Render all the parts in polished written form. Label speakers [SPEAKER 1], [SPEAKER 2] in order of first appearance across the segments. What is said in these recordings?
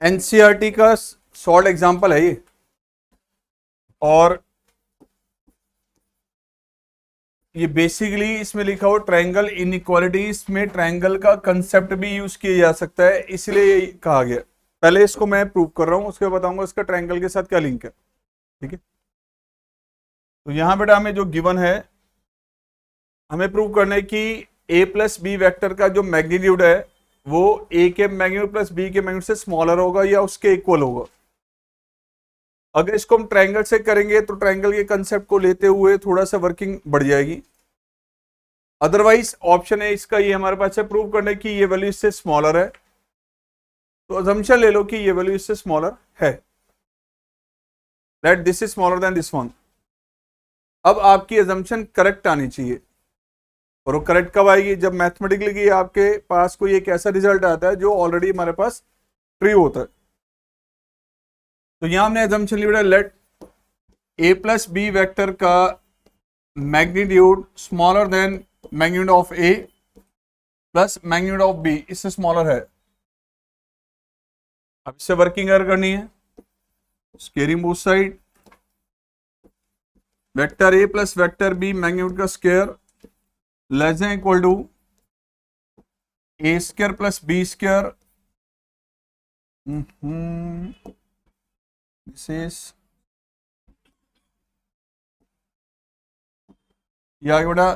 [SPEAKER 1] NCERT का short example है ये। और ये बेसिकली इसमें लिखा हुआ ट्रायंगल इनइक्वालिटीज में ट्रायंगल का कंसेप्ट भी यूज किया जा सकता है, इसलिए ये कहा गया। पहले इसको मैं प्रूव कर रहा हूं, उसके बाद बताऊंगा इसका ट्रायंगल के साथ क्या लिंक है। ठीक है, तो यहां बेटा हमें जो गिवन है, हमें प्रूव करना है कि a प्लस बी वैक्टर का जो मैग्नीट्यूड है वो a के मैग्नीट्यूड प्लस b के मैग्नीट्यूड से स्मॉलर होगा या उसके इक्वल होगा। अगर इसको हम ट्रायंगल से करेंगे तो ट्रायंगल के कंसेप्ट को लेते हुए थोड़ा सा वर्किंग बढ़ जाएगी। अदरवाइज ऑप्शन है इसका ये हमारे पास है, प्रूव करने की ये वैल्यू इससे स्मॉलर है, तो अजम्पशन ले लो कि ये वैल्यू इससे स्मॉलर है, that this is smaller than this one. अब आपकी अजम्पशन करेक्ट आनी चाहिए, और वो करेक्ट कब आएगी? जब मैथमेटिकली आपके पास कोई एक ऐसा रिजल्ट आता है जो ऑलरेडी हमारे पास ट्रू होता है। तो यहां हमने अजम्पशन ली, let a plus B vector का magnitude smaller than magnitude of a plus magnitude of b, इससे स्मॉलर है। अब इससे वर्किंग एरर करनी है, squaring both side, vector a plus vector b magnitude का square less than equal to a square plus b square, this is या बेटा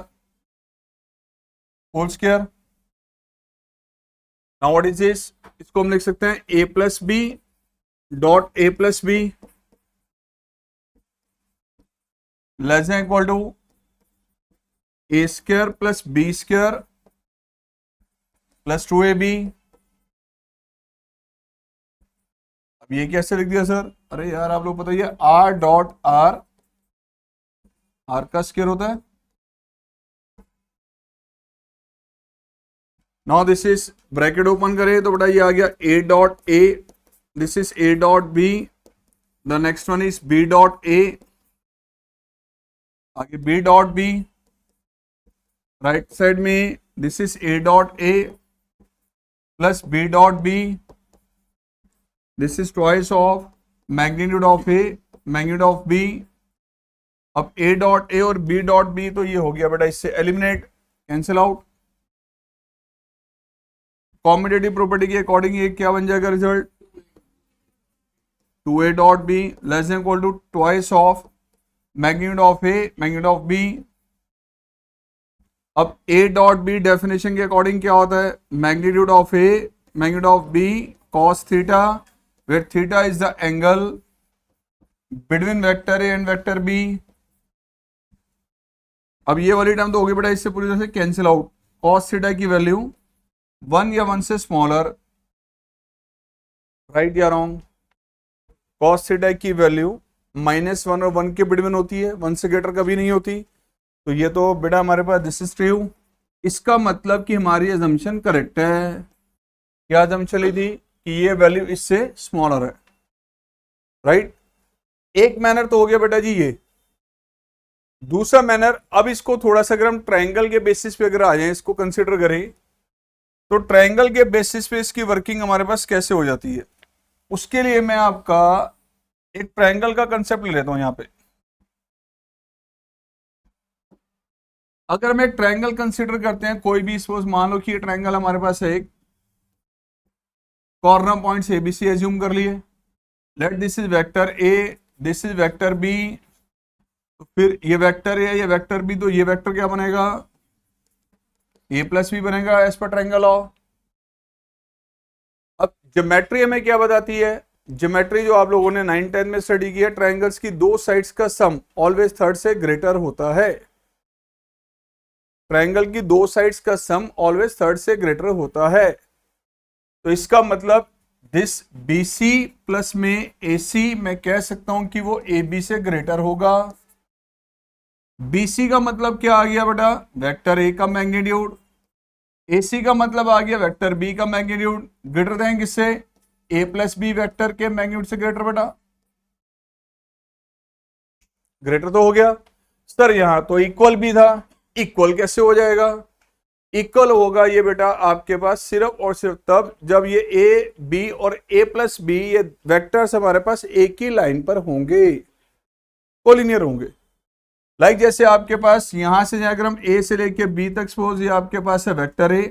[SPEAKER 1] whole square. Now what is this? इसको हम लिख सकते हैं a plus B dot a plus b less than equal to a square plus b square plus 2ab। अब ये कैसे लिख दिया सर? अरे यार आप लोग बताइए, r डॉट r, r का स्क्वायर होता है। Now this is bracket open करें तो बेटा ये आ गया a dot a, this is a dot b, the next one is b dot a, आगे b dot b, right side में this is a dot a plus b dot b, this is twice of magnitude of a magnitude of b। अब a dot a और b dot b तो ये हो गया बेटा, इससे eliminate, cancel out. Commutative property के अकॉर्डिंग ये क्या बन जाएगा result? 2a dot b less than equal to twice of magnitude of a magnitude of b। अब a डॉट b डेफिनेशन के अकॉर्डिंग क्या होता है? Magnitude of a magnitude of b cos theta, where theta is the angle between vector a and vector b। अब ये वाली term तो होगी बेटा इससे पूरी तरह से कैंसिल आउट। cos थीटा की वैल्यू 1 या 1 से स्मॉलर, राइट या रॉन्ग? cos थीटा की वैल्यू -1 और 1 के बिटवीन होती है, 1 से ग्रेटर कभी नहीं होती। तो ये तो बेटा हमारे पास दिस इज ट्रू। इसका मतलब कि हमारी अजम्पशन करेक्ट है। क्या अजम्पशन ली थी? कि ये वैल्यू इससे स्मॉलर है, राइट। एक मैनर तो हो गया बेटा जी ये। दूसरा मैनर, अब इसको थोड़ा सा अगर हम ट्रायंगल के बेसिस पे अगर आ जाए, इसको कंसिडर करें, तो ट्रायंगल के बेसिस पे इसकी वर्किंग हमारे पास कैसे हो जाती है, उसके लिए मैं आपका एक ट्रायंगल का कंसेप्ट ले लेता हूं यहां पे। अगर हम एक ट्रायंगल कंसिडर करते हैं, कोई भी, सपोज मान लो कि ये ट्रायंगल हमारे पास है, एक कॉर्नर पॉइंट्स एबीसी एज्यूम कर लिए, let this is vector A, this is vector B, तो फिर ये वेक्टर ए, ये वेक्टर बी, तो ये वेक्टर क्या बनेगा? a प्लस बी बनेगा एज पर ट्रायंगल लॉ। अब ज्योमेट्री हमें क्या बताती है? ज्योमेट्री जो आप लोगों ने 9-10 में स्टडी की है, ट्रायंगल्स की दो साइड्स का सम ऑलवेज थर्ड से ग्रेटर होता है। ट्रायंगल की दो साइड्स का सम ऑलवेज थर्ड से ग्रेटर होता है। तो इसका मतलब दिस BC प्लस में AC मैं कह सकता हूं कि वो AB से ग्रेटर होगा। BC का मतलब क्या आ गया बेटा? वेक्टर A का मैग्नीट्यूड। AC का मतलब आ गया वेक्टर B का मैग्नीट्यूड, ग्रेटर देन किससे? A प्लस बी वेक्टर के मैग्नीट्यूड से ग्रेटर बेटा, ग्रेटर तो हो गया। सर यहां तो इक्वल भी था, इक्वल कैसे हो जाएगा? इक्वल होगा ये बेटा आपके पास सिर्फ और सिर्फ तब जब ये ए बी और ए प्लस बी ये वेक्टर्स हमारे पास एक ही लाइन पर होंगे, कोलिनियर होंगे। लाइक जैसे आपके पास यहां से अगर हम ए से लेके बी तक सपोज ये आपके पास है वेक्टर ए,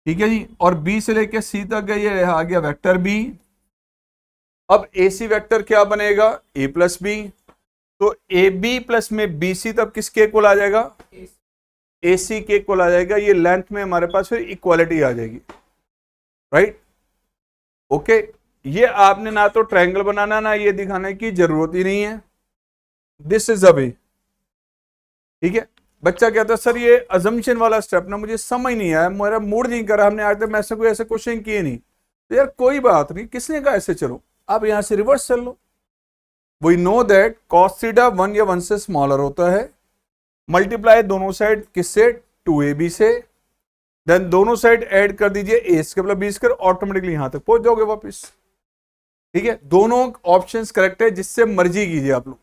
[SPEAKER 1] ठीक है जी, और बी से लेके सी तक गए ये आ गया वेक्टर बी। अब ए सी वेक्टर क्या बनेगा, ए प्लस बी, तो ए बी प्लस में बी सी तब किसके इक्वल आ जाएगा, ए सी के इक्वल आ जाएगा। ये लेंथ में हमारे पास फिर इक्वालिटी आ जाएगी, राइट, ओके। ये आपने ना तो ट्रायंगल बनाना ना ये दिखाने की जरूरत ही नहीं है, दिस इज अ वे, ठीक है। बच्चा कहता है सर ये अजम्पशन वाला स्टेप ना मुझे समझ नहीं आया, मेरा मूड नहीं कर रहा, हमने आज तक मैं ऐसे कोई ऐसे क्वेश्चन किए नहीं। तो यार कोई बात नहीं, किसने कहा ऐसे चलो, आप यहां से रिवर्स चल लो। We know that cos theta 1 या 1 से स्मॉलर होता है, मल्टीप्लाई दोनों साइड किससे, 2ab से, देन दोनों साइड ऐड कर दीजिए a square plus b square, automatically यहां तक पहुंच जाओगे वापस, ठीक है। दोनों ऑप्शंस करेक्ट है, जिससे मर्जी कीजिए आप लोग।